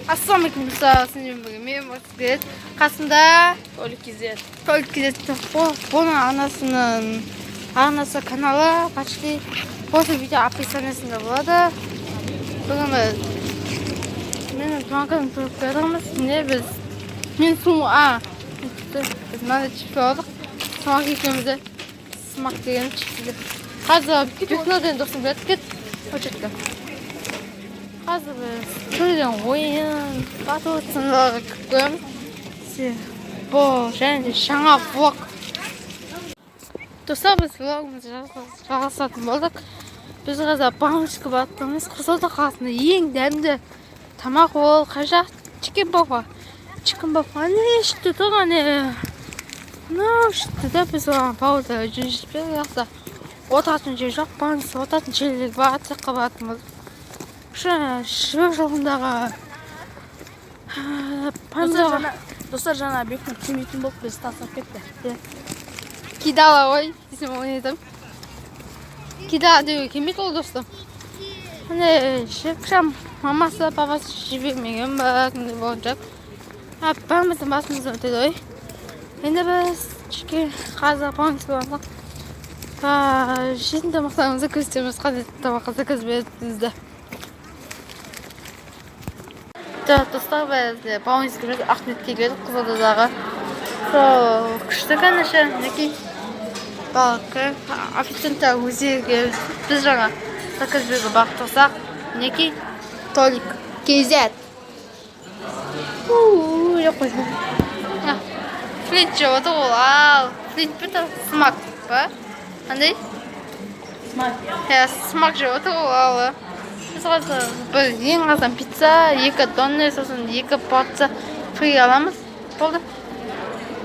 Ассалаумағалейкум достар, мен Мұртбек. Қасымда Толик Кизет. Бұның анасы каналы почти осы видео описаниясында болады. Бүгін менің туған көріп береміз. Мен біз мынандай чипі алдық. Смақ екеумізді смақ деген чипсіді. Қазір бекноден досым біледі, кет. Өшетті. Қазір біз көрген ойын батылсындарға кіріп көреміз. Бұл және жаңа влог. Достар, біз влогымызды жалғасатын болдық. Біз қазір бамбушка баттымыз. Қызылорда қаласында ең дәмді тамақ ол қажақ чикен баба. Чикен баба не ішті тұрған мынау ішті де біз оған бауырда жүріспен жақта отыратын жер жоқ. Бамбус отыратын жерлер бар, жаққа баратынбыз. Шыбек жолындағы панзаға Достар, жаңа бектің келмейтін болып біз тастап кетті. Кидала ой, десем ойнадым. Кидала деуге келмейді ол достым. Шықшам мамасы, папасы жібермеген ба, кімде болыншақ. Бәріміздің басымыздан өтеді ой. Енді біз қазір паңыз болғандық. Жетін тамақтарымызды көрсетеміз, қандай тамаққа заказ беретінізді. Достар, біз бауынызды Ахметке келдік, Қызылордадағы. Күшті қанышы, мінекей балықы, официанттар өздері біз жаңа заказ беруге барып тұрсақ, мінекей Толик Кизет. Флинт жеп отыр ол, ал флинт бітір смак ба? Қандай? Смак жеп отыр ол, ал бір ең азан пицца, 2 донер, сосын 2 порция фри аламыз. Болды.